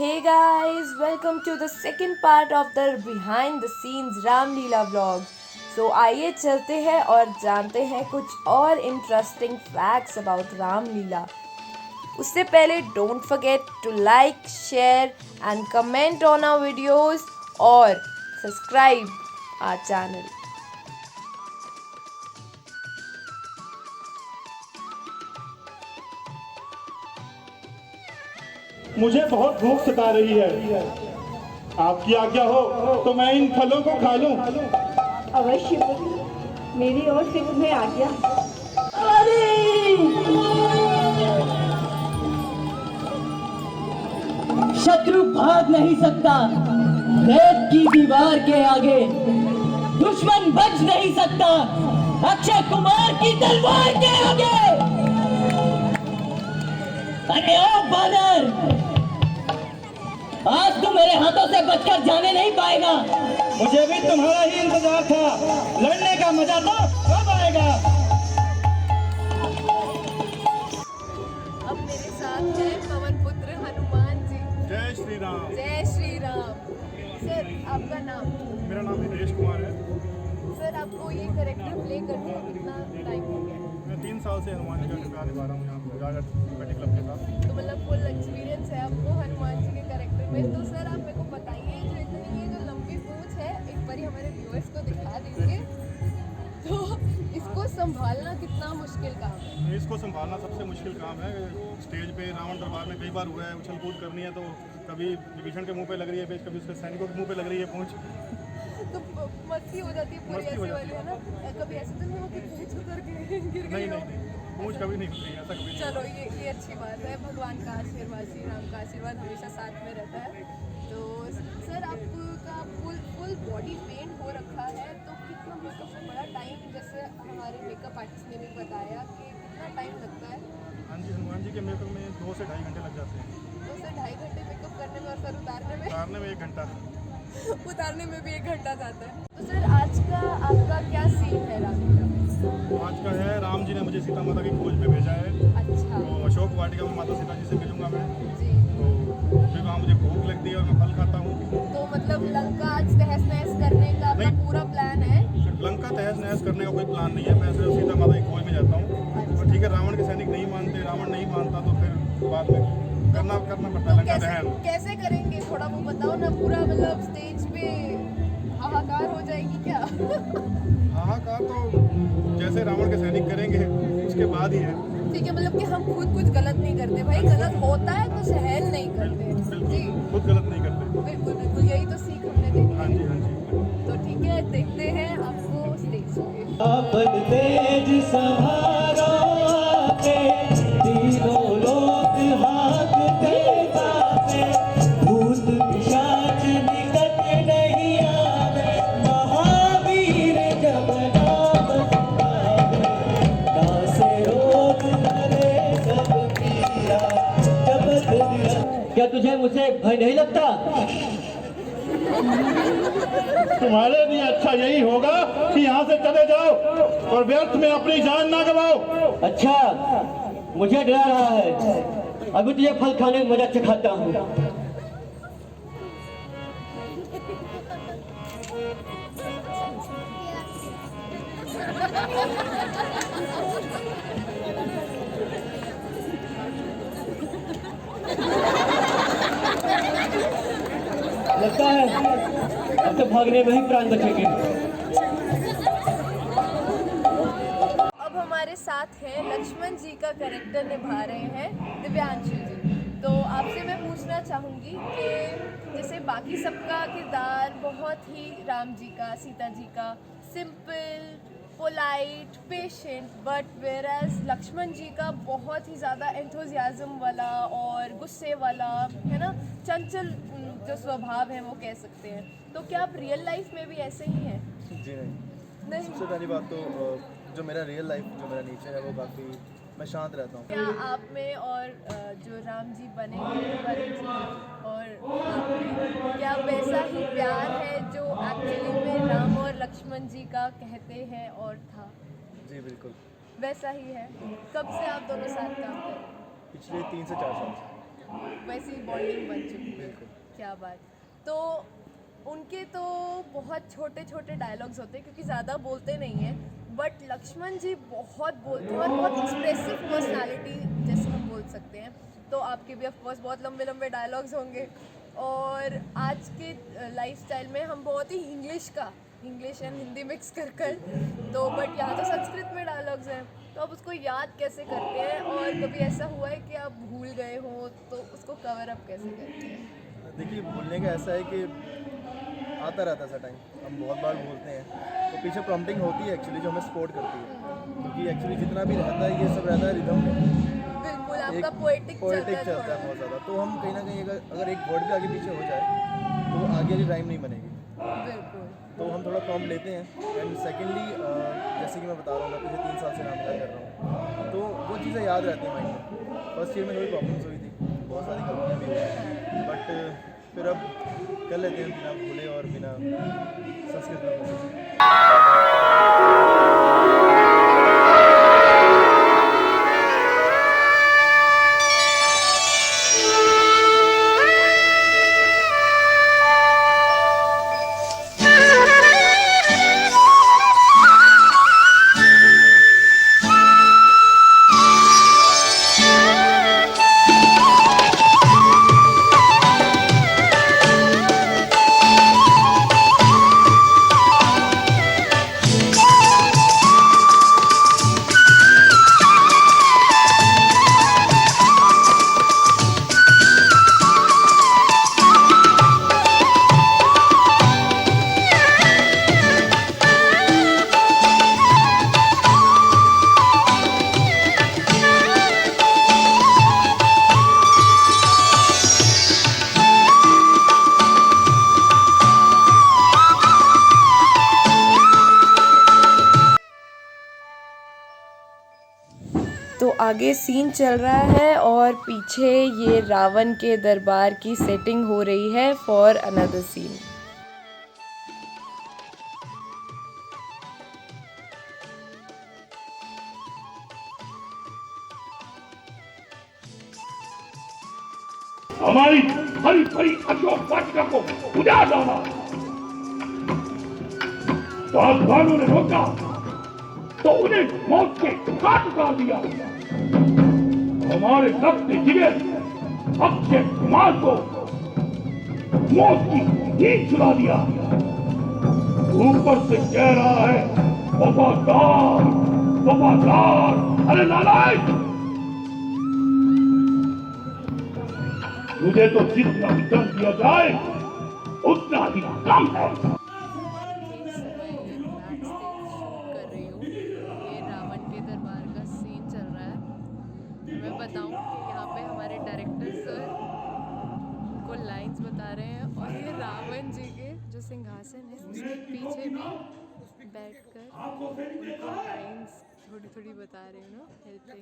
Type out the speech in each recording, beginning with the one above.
Hey guys, welcome to the second part of the behind the scenes Ramlila vlog. So आइए चलते हैं और जानते हैं कुछ और इंटरेस्टिंग फैक्ट्स अबाउट रामलीला. उससे पहले don't forget to like, share and comment on our videos और सब्सक्राइब आवर चैनल. मुझे बहुत भूख सता रही है। आपकी आज्ञा हो तो मैं इन फलों को खा लूं। अवश्य मेरी ओर से तुम्हें आज्ञा। शत्रु भाग नहीं सकता रेत की दीवार के आगे, दुश्मन बच नहीं सकता अक्षय कुमार की तलवार के आगे। अरे ओ बानर, आज तू मेरे हाथों से बचकर जाने नहीं पाएगा। मुझे भी तुम्हारा ही इंतजार था। लड़ने का मजा तो कब आएगा? अब मेरे साथ है पवन पुत्र हनुमान जी. जय श्री राम। जय श्री राम. सर, आपका नाम? मेरा नाम हितेश कुमार है। सर, आपको ये कैरेक्टर प्ले करते हुए कितना टाइम हो गया? मैं 3 साल से हनुमान जी का किरदार निभा रहा हूँ यहाँ पर कबड्डी क्लब के साथ। तो मतलब फुल एक्सपीरियंस है आपको हनुमान जी के कैरेक्टर में. तो सर, आप मेरे को बताइए, जो इतनी ये जो लंबी पूंछ है, एक बार हमारे व्यूअर्स को दिखा दीजिए. तो इसको संभालना कितना मुश्किल काम है? इसको संभालना सबसे मुश्किल काम है। स्टेज पे रावण दरबार में कई बार हुआ है, उछल कूद करनी है तो कभी विभीषण के मुंह पे लग रही है पेच, कभी उसके सैनिकों के मुंह पे लग रही है पूंछ। तो मस्ती हो जाती है पूरी ऐसे वाली, है ना? कभी ऐसे तो नहीं होती पूंछ उतर के गिर गई हो? नहीं, पूंछ कभी नहीं उतरी, ऐसा कभी नहीं। चलो, ये अच्छी बात है. भगवान का आशीर्वाद, श्री राम का आशीर्वाद हमेशा साथ में रहता है. तो सर, आपका फुल बॉडी पेंट हो रखा है, तो कितना मेकअप से बड़ा टाइम, जैसे हमारे मेकअप आर्टिस्ट ने भी बताया कि कितना टाइम लगता है? हाँ जी, हनुमान जी के मेकअप में 2 से ढाई घंटे लग जाते हैं। 2 से ढाई घंटे मेकअप करने में, और सर उतारने में 1 घंटा। उतारने में भी 1 घंटा जाता है. तो सर, आज का आपका क्या सीन है रामलीला में? आज का है, राम जी ने मुझे सीता माता की खोज में भेजा है। अच्छा. तो अशोक वाटिका में माता सीता जी से मिलूंगा मैं। जी. तो फिर वहाँ मुझे भूख लगती है और मैं फल खाता हूँ। तो मतलब लंका आज तहस नहस करने का आपका पूरा प्लान है? लंका तहस नहस करने का कोई प्लान नहीं है, मैं सिर्फ सीता माता की खोज में जाता हूँ। और ठीक है, रावण के सैनिक नहीं मानते, रावण नहीं मानता, तो फिर बाद में करना पड़ता है लंका दहन। कैसे करेंगे, थोड़ा वो बताओ ना. पूरा मतलब स्टेज पे हाहाकार हो जाएगी क्या? हाहाकार तो जैसे रावण के सैनिक करेंगे उसके बाद ही है। ठीक है, मतलब कि हम खुद कुछ गलत नहीं करते भाई. गलत होता है तो सहन नहीं करते. जी, खुद गलत नहीं करते। बिल्कुल, यही तो सीख हमने देखी. हाँ जी। तो ठीक है, देखते हैं आपको स्टेज पे. अपन तेज सहारा के तीनों लोग हाथ देता है, भूत पिशाच निकट नहीं आवे, महावीर जब नाम सुनावे, दासे रोग हरे सब पीरा, जपत निरंतर। क्या तुझे मुझसे भय नहीं लगता? तुम्हारे लिए अच्छा यही होगा कि यहाँ से चले जाओ और व्यर्थ में अपनी जान ना गवाओ। अच्छा, मुझे डरा रहा है. अभी तुझे फल खाने में मजा चखाता हूँ. लगता है अब तो भागने में ही प्राण बचेंगे. अब हमारे साथ हैं लक्ष्मण जी का कैरेक्टर निभा रहे हैं दिव्यांशु जी. तो आपसे मैं पूछना चाहूँगी कि जैसे बाकी सबका किरदार बहुत ही राम जी का, सीता जी का simple, polite, patient, but whereas Lakshman ji का बहुत ही ज़्यादा एंथुजियाज्म वाला और गुस्से वाला, है ना, चंचल जो स्वभाव है वो कह सकते हैं. तो क्या आप रियल लाइफ में भी ऐसे ही हैं? जी नहीं. सबसे पहली बात तो जो मेरा रियल लाइफ, जो मेरा नेचर है वो काफ़ी, मैं शांत रहता हूँ। क्या आप में और जो राम जी बने हैं वरुण जी और आप में, क्या वैसा ही प्यार है जो एक्चुअली में राम और लक्ष्मण जी का कहते हैं और था? जी बिल्कुल, वैसा ही है. कब से आप दोनों साथ काम कर रहे हैं? पिछले 3 से 4 साल से। वैसी बॉन्डिंग बन चुकी है। क्या बात। तो उनके तो बहुत छोटे छोटे डायलॉग्स होते हैं क्योंकि ज़्यादा बोलते नहीं हैं, बट लक्ष्मण जी बहुत बोलते हैं और बहुत एक्सप्रेसिव पर्सनालिटी जैसे हम बोल सकते हैं। तो आपके भी ऑफकोर्स बहुत लंबे लंबे डायलॉग्स होंगे, और आज के लाइफस्टाइल में हम बहुत ही इंग्लिश एंड हिंदी मिक्स कर तो बट यहाँ तो संस्कृत में डायलॉग्स हैं, तो आप उसको याद कैसे करते हैं, और कभी ऐसा हुआ है कि आप भूल गए हो तो उसको कवर अप कैसे करते हैं? देखिए, भूलने का ऐसा है कि आता रहता है टाइम, हम बहुत बार भूलते हैं, तो पीछे प्रॉम्प्टिंग होती है एक्चुअली जो हमें सपोर्ट करती है, क्योंकि एक्चुअली जितना भी रहता है ये सब रहता है रिदम में, बिल्कुल आपका पोएटिक चलता है बहुत ज़्यादा। तो हम कहीं ना कहीं अगर एक वर्ड भी आगे पीछे हो जाए तो आगे वाली राइम नहीं बनेगी, बिल्कुल। तो हम थोड़ा प्रॉम्प्ट लेते हैं। एंड सेकेंडली जैसे कि मैं बता रहा हूँ, मैं पिछले 3 साल से रामलीला कर रहा हूँ, तो वो चीज़ें याद रहती हैं माइंड में। फर्स्ट ईयर में थोड़ी प्रॉब्लम्स हुई थी, बहुत सारी गलतियाँ भी हुई, बट फिर अब कर लेते हैं बिना भूले और बिना संस्कृत में कोशिश। तो आगे सीन चल रहा है और पीछे ये रावण के दरबार की सेटिंग हो रही है फॉर अनदर सीन। हमारी हरी भरी अशोक वाटिका को उजाड़ डाला। साधुओं ने रोका तो उन्हें मौत के घाट उतार दिया। हमारे रक्त जिगर अक्षय कुमार को मौत की नींद सुला दिया। ऊपर से कह रहा है वफादार वफादार। अरे नालायक, मुझे तो जितना दम दिया जाए उतना ही कम है। कर रही हूँ, ये रावण के दरबार का सीन चल रहा है। मैं बताऊँ कि यहाँ पे हमारे डायरेक्टर सर उनको लाइंस बता रहे हैं, और ये रावण जी के जो सिंहासन है उसके पीछे भी बैठकर उनको लाइंस थोड़ी थोड़ी बता रहे हैं ना, हेल्पिंग।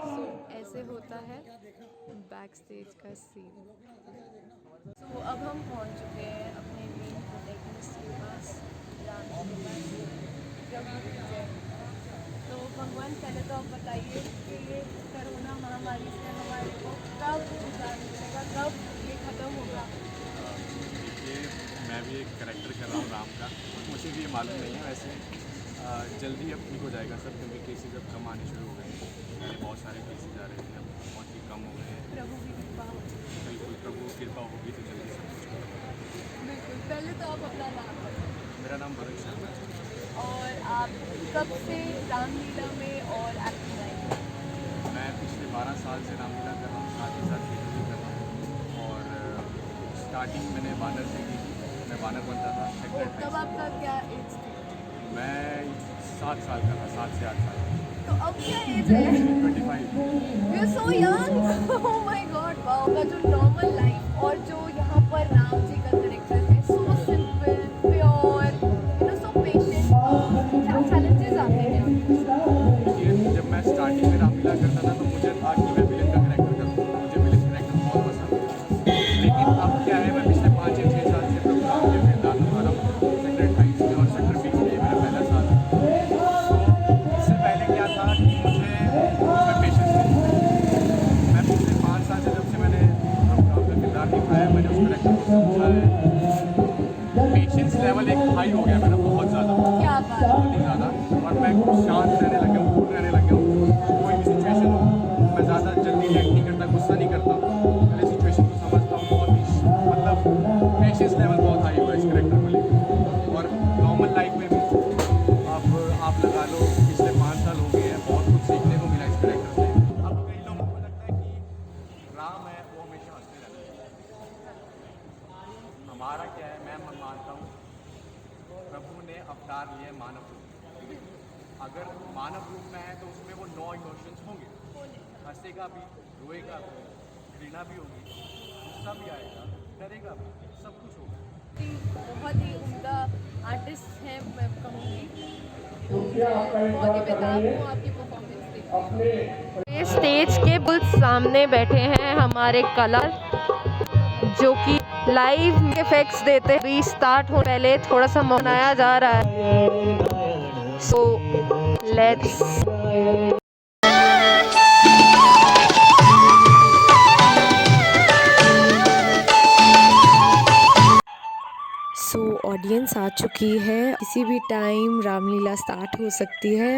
सो ऐसे होता है बैक स्टेज का सीन। तो अब हम पहुंच चुके हैं अपने मेन प्रोटैगनिस्ट के पास, राम जी के पास, प्रभु जय। तो भगवान पहले तो आप बताइए कि ये कोरोना महामारी से हमारे को कब निजात मिलेगा, कब ये ख़त्म होगा? देखिए, मैं भी एक कैरेक्टर कर रहा हूँ राम का, मुझे भी ये मालूम नहीं है। वैसे जल्दी अब ठीक हो जाएगा सब, क्योंकि केसेस अब कम आने शुरू हो गए हैं। पहले बहुत सारे केसेस आ रहे थे, अब बहुत ही कम हो गए हैं। प्रभु की कृपा होगी। बिल्कुल, प्रभु की कृपा होगी तो जल्दी सब कुछ खत्म होगा। बिल्कुल। पहले तो आप अपना नाम बताइए। मेरा नाम वरुण शर्मा है। और आप कब से रामलीला में और एक्टिंग लाइन में? मैं पिछले 12 साल से रामलीला कर रहा हूँ, साथ ही साथ थिएटर भी कर रहा हूँ। और स्टार्टिंग मैंने वानर से की थी, मैं वानर बनता था सेक्टर तब 28। आपका क्या एज थी? मैं 7 साल का था, 7 से 8 साल। तो अब क्या एज है? 25। You are so young. Oh my god, wow. का जो नॉर्मल लाइफ और जो यहाँ पर राम जी का कैरेक्टर है, so simple, pure, you know, so patient. क्या चैलेंजेस आते हैं आपके? जब मैं स्टार्टिंग में रामलीला करता था तो मुझे था कि मैं विलन का कैरेक्टर करूँ, मुझे विलन कैरेक्टर बहुत पसंद था। लेकिन अब क्या है, मैं पिछले 5 या 6 साल से प्रभु राम के किरदार निभा रहा हूँ। सेक्टर 28 में और सेक्टर 20 में मेरा पहला साल है। शांत रहने लग गया हूँ, कूल रहने लग गया हूँ। कोई भी सिचुएशन हो, मैं ज़्यादा जल्दी रिएक्ट नहीं करता, गुस्सा नहीं करता, पहले सिचुएशन को समझता हूँ। बहुत ही मतलब पेशेंस लेवल बहुत हाई हुआ है इस करेक्टर को लेकर। और नॉर्मल लाइफ में भी अब आप लगा लो पिछले 5 साल हो गए हैं, बहुत कुछ सीखने को मिला इस करेक्टर से। अब कई लोगों को लगता है कि राम है वो हमेशा हंसते रहते हैं। हमारा क्या है, मैं मानता हूँ प्रभु ने अवतार लिए मानव रूप। अगर मानव रूप में है तो उसमें वो 9 इमोशंस होंगे, हंसेगा भी, रोएगा भी, घृणा भी होगी, गुस्सा भी आएगा, डरेगा भी, सब कुछ होगा। बहुत ही उम्दा आर्टिस्ट हैं, मैं कहूँगी। बहुत ही बेताब हूँ आपकी परफॉर्मेंस देखने। स्टेज के बिल्कुल सामने बैठे हैं हमारे कलर, जो कि लाइव इफेक्ट्स देते भी स्टार्ट हो पहले थोड़ा सा मनाया जा रहा है। सो लेट्स ऑडियंस आ चुकी है, किसी भी टाइम रामलीला स्टार्ट हो सकती है।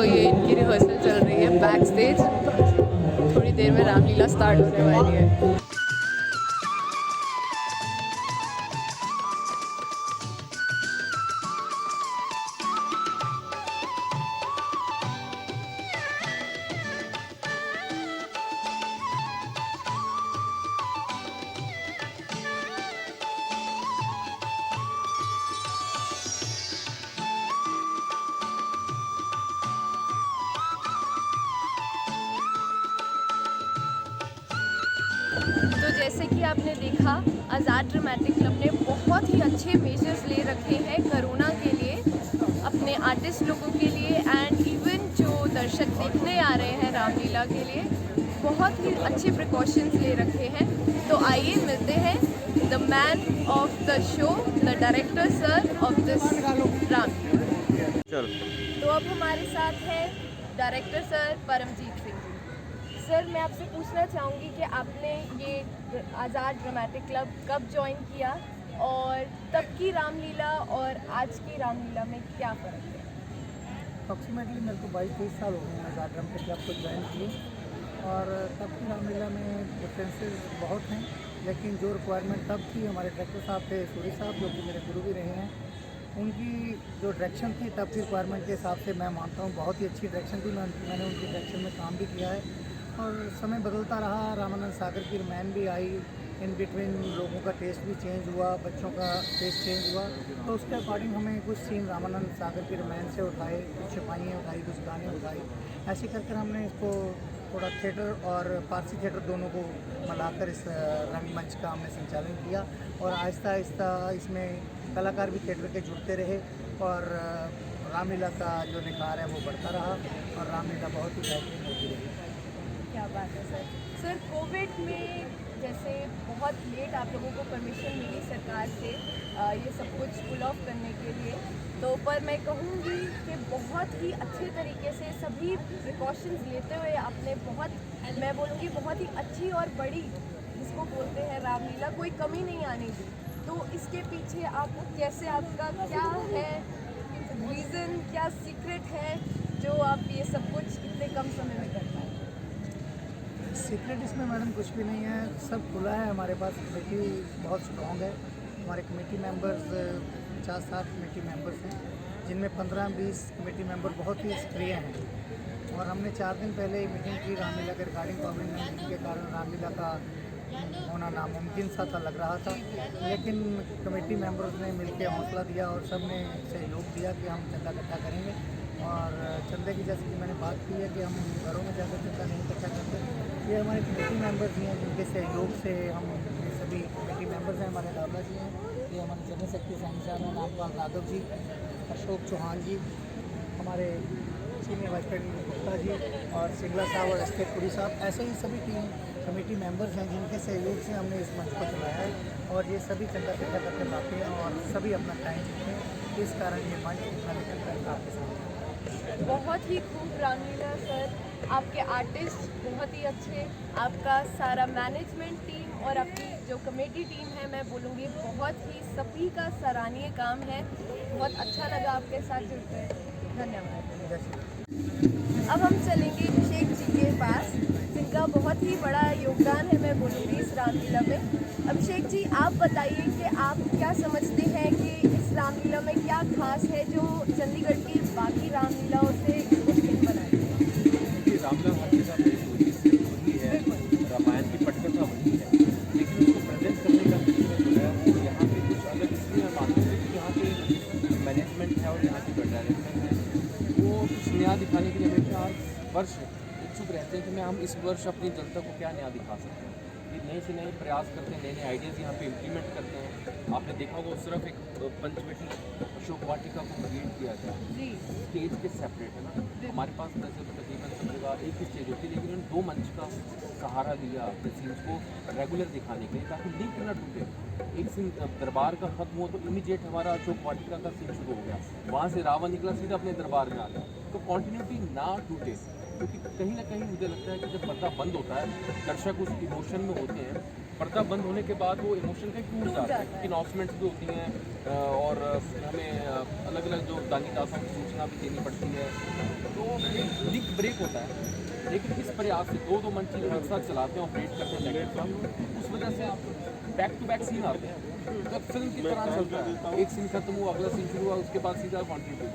ये इनकी रिहर्सल चल रही है बैक स्टेज, थोड़ी देर में रामलीला स्टार्ट होने वाली है। तो जैसे कि आपने देखा, आज़ाद ड्रामेटिक क्लब ने बहुत ही अच्छे मेजर्स ले रखे हैं कोरोना के लिए, अपने आर्टिस्ट लोगों के लिए एंड इवन जो दर्शक देखने आ रहे हैं रामलीला के लिए, बहुत ही अच्छे प्रिकॉशंस ले रखे हैं। तो आइए मिलते हैं the man of the show, the director sir of this Ramlila. तो अब हमारे साथ हैं director sir Paramjit Singh ji. Sir, मैं आपसे पूछना चाहूँगी कि आपने ये आज़ाद ड्रामेटिक क्लब कब ज्वाइन किया और तब की रामलीला और आज की रामलीला में क्या फ़र्क है? अप्रॉक्सीमेटली मेरे को 22-23 साल हो गए हैं आज़ाद ड्रामेटिक क्लब को ज्वाइन किए, और तब की रामलीला में डिफरेंसेस बहुत हैं, लेकिन जो रिक्वायरमेंट तब की, हमारे डायरेक्टर साहब थे सूरी साहब, जो कि मेरे गुरु भी रहे हैं, उनकी जो डायरेक्शन थी तब की रिक्वायरमेंट के हिसाब से मैं मानता हूँ बहुत ही अच्छी डायरेक्शन थी। मैंने उनकी डायरेक्शन में काम भी किया है, और समय बदलता रहा, रामानंद सागर की रामायण भी आई, इन बिटवीन लोगों का टेस्ट भी चेंज हुआ, बच्चों का टेस्ट चेंज हुआ, तो उसके अकॉर्डिंग हमें कुछ सीन रामानंद सागर की रामायण से उठाए, कुछ सिपाहियाँ उठाई, कुछ गाने उठाए, ऐसे करके हमने इसको थोड़ा थिएटर और पारसी थिएटर दोनों को मिलाकर इस रंगमंच का हमने संचालन किया, और आहिस्ता आहिस्ता इसमें कलाकार भी थिएटर के जुड़ते रहे, और रामलीला का जो निखार है वो बढ़ता रहा, और रामलीला बहुत ही बेहतरीन होती रही। क्या बात है सर। सर, कोविड में जैसे बहुत लेट आप लोगों को परमिशन मिली सरकार से ये सब कुछ पुल ऑफ करने के लिए, तो पर मैं कहूँगी कि बहुत ही अच्छे तरीके से सभी प्रिकॉशंस लेते हुए आपने मैं बोलूँगी बहुत ही अच्छी और बड़ी, जिसको बोलते हैं रामलीला, कोई कमी नहीं आने दी। तो इसके पीछे आप कैसे, आपका क्या है रीज़न, क्या सीक्रेट है जो आप ये सब कुछ इतने कम समय में कर पाए? सीक्रेट इसमें मैडम कुछ भी नहीं है, सब खुला है। हमारे पास कमेटी बहुत स्ट्रॉन्ग है, हमारे कमेटी मेंबर्स 50-60 कमेटी मेंबर्स हैं, जिनमें 15-20 कमेटी मेंबर बहुत ही सक्रिय हैं, और हमने 4 दिन पहले ही मीटिंग की रामलीला के रिगार्डिंग। कोविड-19 के कारण रामलीला का होना नामुमकिन सा था, लग रहा था, लेकिन कमेटी मेंबर्स ने मिलकर हौसला दिया और सब ने सहयोग दिया कि हम चंदा इकट्ठा करेंगे, और चंदे की जैसे कि मैंने बात की है कि हम घरों में जाकर चंदा नहीं इकट्ठा करते, ये हमारे कमेटी मेंबर्स ही हैं जिनके सहयोग से हम सभी कमेटी मेंबर्स हैं। हमारे दादा जी हैं, ये हमारे जनरल सेक्रेटरी साहब हैं, नामपाल राघव जी, अशोक चौहान जी, हमारे senior vice president Gupta ji, और सिंगला साहब और एस के पुरी साहब, ऐसे ही सभी टीम कमेटी मेंबर्स हैं जिनके सहयोग से हमने इस मंच को चलाया है, और ये सभी चंदा इकट्ठा करके लाते हैं और सभी अपना टाइम देते हैं, इस कारण ये मंच इतना निकल कर आपके सामने। बहुत ही खूब रामलीला सर, आपके आर्टिस्ट बहुत ही अच्छे, आपका सारा मैनेजमेंट टीम और आपकी जो कमेटी टीम है, मैं बोलूँगी बहुत ही सभी का सराहनीय काम है। बहुत अच्छा लगा आपके साथ जुड़कर, धन्यवाद। अब हम चलेंगे अभिषेक जी के पास, जिनका बहुत ही बड़ा योगदान है, मैं बोलूँगी इस रामलीला में। अभिषेक जी, आप बताइए कि आप क्या समझते हैं कि इस रामलीला में क्या खास है जो चंडीगढ़ की बाकी रामलीलाओं से इसको भिन्न बनाती है? देखिए, रामलीला हर जगह पे वही है, रामायण की पटकथा वही है, लेकिन उसको प्रेजेंट करने का तरीका जो है वो यहाँ पे कुछ अलग इसलिए मैं मानता हूँ कि यहाँ पे मैनेजमेंट है और यहाँ की जो डायरेक्टर है वो कुछ नया दिखाने के लिए हमेशा हर वर्ष इच्छुक रहते हैं कि हम इस वर्ष अपनी जनता को क्या नया दिखा सकते हैं। ये नए से नए प्रयास करते हैं, नए नए आइडियाज़ यहाँ पे इम्प्लीमेंट करते हैं। आपने देखा होगा उस तरफ एक पंचवटी अशोक वाटिका को क्रिएट किया गया, स्टेज के सेपरेट है ना, हमारे पास तकरीबन सब जगह एक ही स्टेज होती है, लेकिन उन्होंने 2 मंच का सहारा लिया अपने सीन्स को रेगुलर दिखाने के लिए ताकि लिंक ना टूटे। एक सीन दरबार का खत्म हुआ तो इमीडिएट हमारा अशोक वाटिका का सीन शुरू हो गया, वहाँ से रावण निकला सीधा अपने दरबार में आ गया, तो कॉन्टीन्यूटी ना टूटे। क्योंकि कहीं ना कहीं मुझे लगता है कि जब पर्दा बंद होता है दर्शक उस इमोशन में होते हैं, पर्दा बंद होने के बाद वो इमोशन कहीं टूट जाता है, क्योंकि अनाउंसमेंट्स भी होती हैं और हमें अलग अलग जो दानी दासों की सूचना भी देनी पड़ती है, तो एक लिंक ब्रेक होता है। लेकिन इस प्रयास से 2-2 मंच एक साथ चलाते हैं, ऑपरेट करते हैं, उस वजह से बैक टू बैक सीन आते हैं, तो फिल्म की तरह चलता है, एक सीन खत्म हुआ अगला सीन शुरू हुआ, उसके बाद सीधा कॉन्टिन्यू,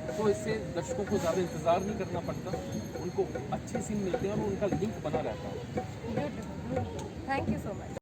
तो इससे दर्शकों को ज़्यादा इंतज़ार नहीं करना पड़ता, उनको अच्छे सीन मिलते हैं और उनका लिंक बना रहता है। Thank you so much.